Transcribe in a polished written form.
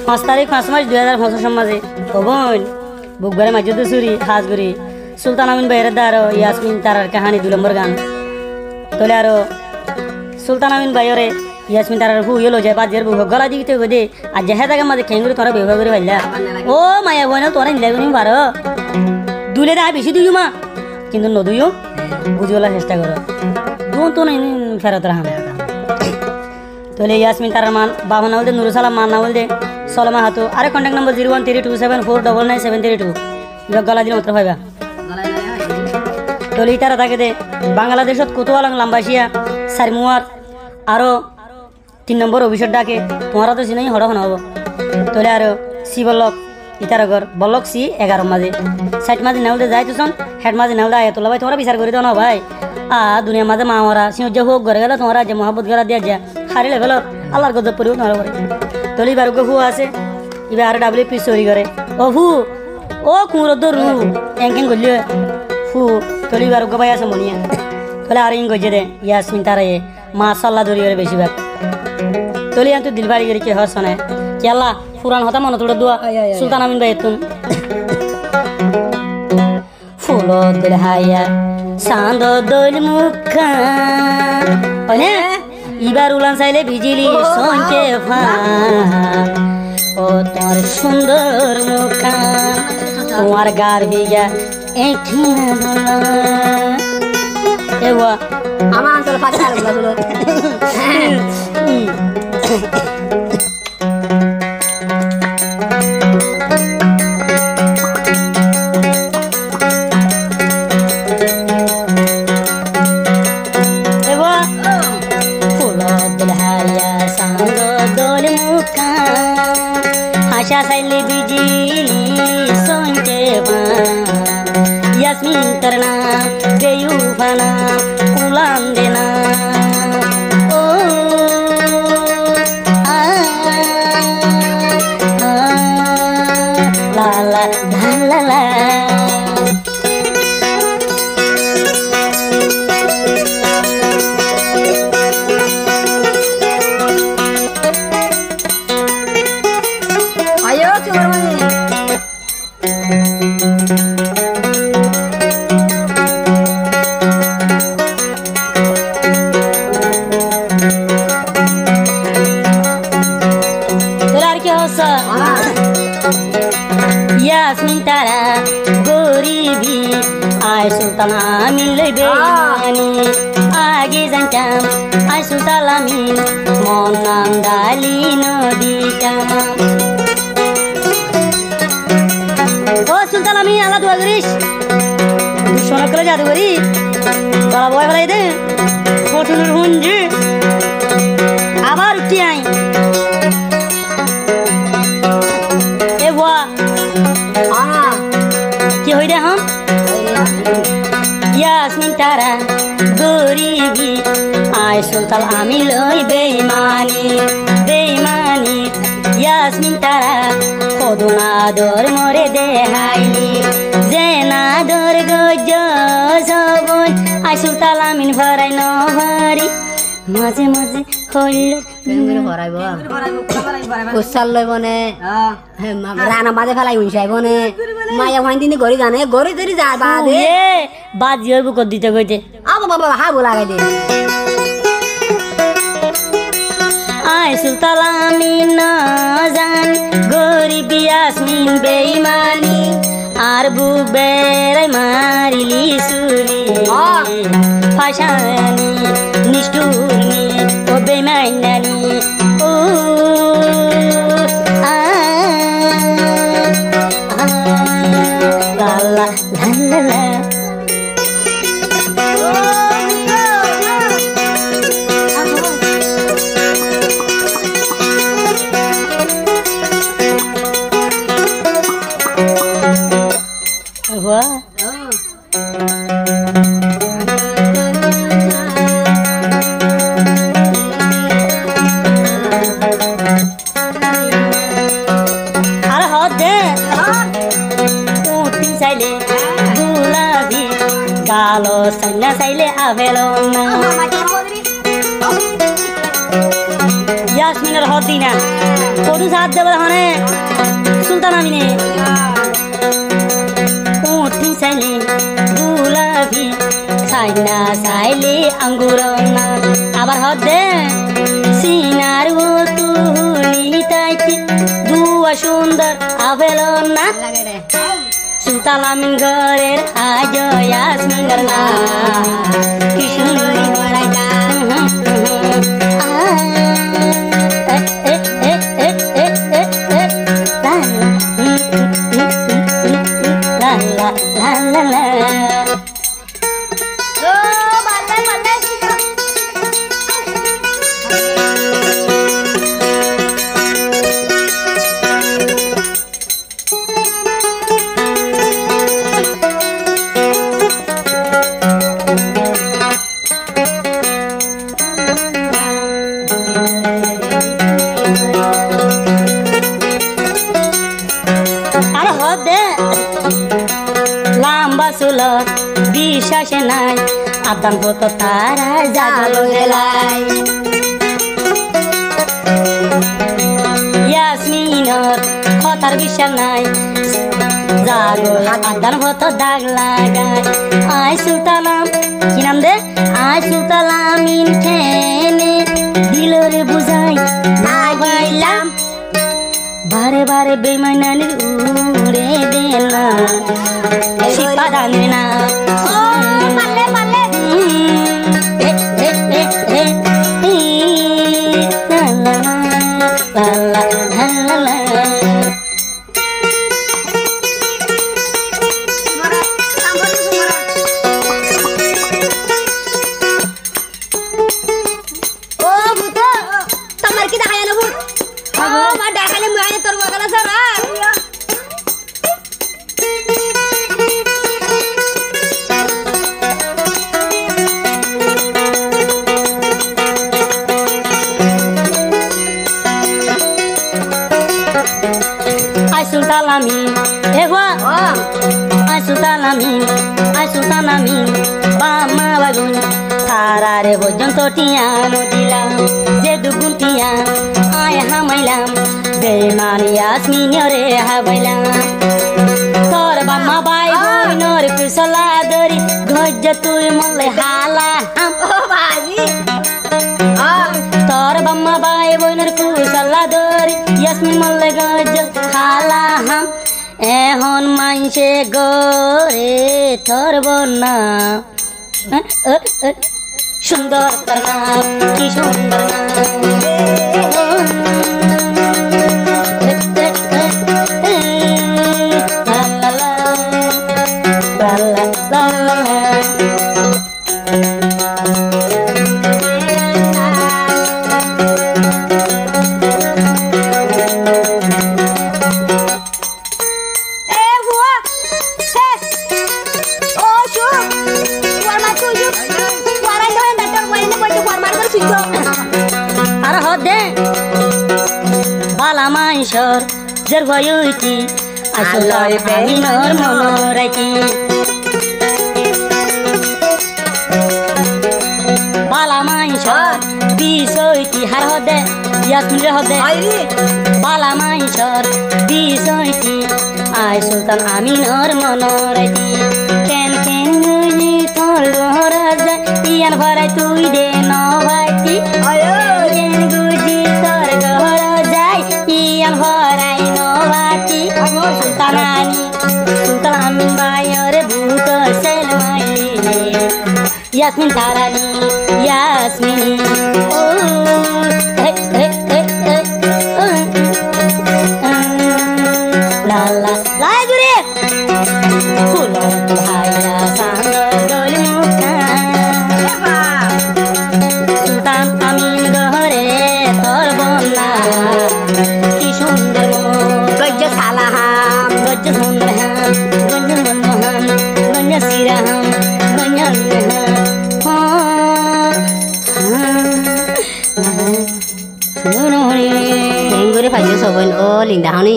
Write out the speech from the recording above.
5 তারিখ 5 মাস 2025 মাঝে বোন বুকবারে মাঝে চুরি হাজগুড়ি সুলতান আমিন ভাইয়ের দ্বারা ইয়াসমিন তারার কাহানি 2 নম্বর গান তোলে আরো সুলতান আমিন ভাইয়রে ইয়াসমিন তারার হু ইলো যায় বাজের বুক গলা দিতে গদে আর যেহে থাকে মাঝে খেঙ্গুরি তোরা ব্যবহার করে ভাইলা ও মায়া বোন তোরা নিলাগুনি পারো দুলে দা বেশি দিও মা কিন্তু নদুইও বুঝিওলা চেষ্টা করো দুন তো নাই ফেরত রাহাম তোলে ইয়াসমিন তারার মান বাবা নাম দে নুরুল সালাম মান নাম দে সলমা হাতু আরে কন্টাক্ট নম্বর 01327499732 গলা দিন উত্তর পাইবা তোলে তারা থাকে দে বাংলাদেশত কুতুয়ালাং লাম্বাসিয়া সারমুয়ার আরো 3 নম্বর অভিষেক ডাকে তোমারা তো চিনাই হড় হন হব তোলে আরো সি বল্লক ইতারগর বল্লক সি 11 মাঝে 60 মাঝে নাও দে যাই তুসন হেড মাঝে নাও দে তোলা ভাই তোমরা বিচার করে দাও না ভাই দুনিয়া মাঝে মা মারা সিংহ যে হোক ঘরে গেল তোমরা যে মোহাম্মদ গলা দিয়া যা হারি লেভেল আল্লাহর গজব পরিও তোমরা করে তোলি বারু গো আছে ইবা আর ডাবলি পি চুরি করে ও ফু ও কুঁর দরু এঙ্কেন গলিয়ে ফু তোলি বারু গো ভাই আছে মনিয়া তোলে আর ইং গজে দে ইয়াসমিন তারে মাশাআল্লাহ দরিয়ে বেশিরভাগ তোলি আন্তু দিলবাড়ি করে কি হসনে কি আল্লাহ পুরান হতা মনে তোড় দোয়া সুলতান আমিন ভাই তুন ফুলো দিল হায়া চাঁদ দোল মুখা ওনে ইবার উলান চাইলে বিজলি সঞ্চে ও তোর সুন্দর মুখা তোমার গার বিঘা এওয়া আমার অঞ্চল পাশে আলো आशा शैली बिजली सोंचे यास्मीन करना बेयूफाना उलान देना ओ ला ला ला ला यास्मीन तारा गरीबी आय सुल्तान आमिन लय बेमानी आगे जांटाम आय सुल्तान आमिन मन नाम डाली नदीटा ओ सुल्तान आमिन आला दुआ करिस दुश्मन করে জাদুকরি গলা বয় ফেলাই দে কঠুনের হুঞ্জি আবার উঠি আই কি হই রে হাম ইয়াসমিন তারা গরিবি আয় সুলতান আমি লই বেঈমানি বেঈমানি ইয়াসমিন তারা কদুনা দর মরে দেহাইলি যে না দর গজ সবন আয় সুলতান আমিন ভরাই ন ভরি মাঝে মাঝে হইল বেঙ্গুরে ভরাইব কুসাল লই বনে রানা মাঝে ফেলাই উইসাই বনে মায়া ভাই দিনে গরি জানে গরি তরি যা বাদে বাজি হইব কর দিতে কইতে আবা বাবা হাবু লাগাই দে আয় সুলতান আমিন না জান গরিব ইয়াসমিন বেঈমানি আর বুক বেড়াই মারিলি সুরি ফাশানি নিষ্ঠুরনি ও বেমাইনানি ও লা লা লা লা Kalau sana saile avelona, ya ইয়াসমিনের হদি না কটু সাথ দেবে হনে সুলতান আমিনে কোঠি সাইলে গুলাবি সাইনা সাইলে আঙ্গুর না আবার হদে সিনার ও তুলি তাইকি দুয়া সুন্দর আবেল না সুলতান আমিন ঘরের আজ ইয়াসমিনের না কি সুন্দরী বড়াইটা বিশ্বাসে নাই আদান হতো তারা জাগলো গেলাই ইয়াসমিনর কথার বিশ্বাস নাই জাগো আদান হতো দাগ লাগাই আই সুলতানাম কি নাম দে আই সুলতানামিন খেনে দিলরে বুঝাই না ভাইলাম বারে বারে বেমানানির উড়ে দে না শিপা দানে না মালে মালে তারারে পর্যন্ত টিয়ানো দিলাম যে দুগুণ টিয়া আয় হামাইলাম বেমান ইয়াসমিনরে হাবাইলাম তোর বাম্মা বাই বোনর কুশলা দরি গজ্জ তুই মলে হালা হাম তোর বাম্মা বাই বোনর কুশলা দরি ইয়াসমিন মলে গজ্জ হালা হাম এখন মাইসে গরে তোর বন্যা সুন্দর নাম কি সুন্দর আর হদে বালা মাইশর জের ভয়ুইতি আসলে বেহিনর মনোরাইতি বালা মাইশর বিষয়টি হার হদে ইয়াসমিন হদে বালা মাইশর বিষয়টি আই সুলতান আমিনর মনোরাইতি কেন কেন গুজি তোর ঘরা যায় ইয়ান ভরাই তুই দে নভাইতি কেন গুজি তোর ঘরা যায় ইয়ান ভরাই নভাইতি সুলতান আমিন বায়র ভূত সেলমাইলি ইয়াসমিন তারানি ইয়াসমিন ও লা লা লা জুরে ফুলো ভাইরা সাঙ্গ দল মুখা সুলতান আমিন গহরে তোর বন্যা কি সুন্দর গজ্জ সালাহাম গজ্জ সুন্দর হাম গঞ্জ মনমোহন গঞ্জ সিরাহাম গঞ্জ সুন্দর হরি করে ফাইজে সবন ও লিন্দা হনি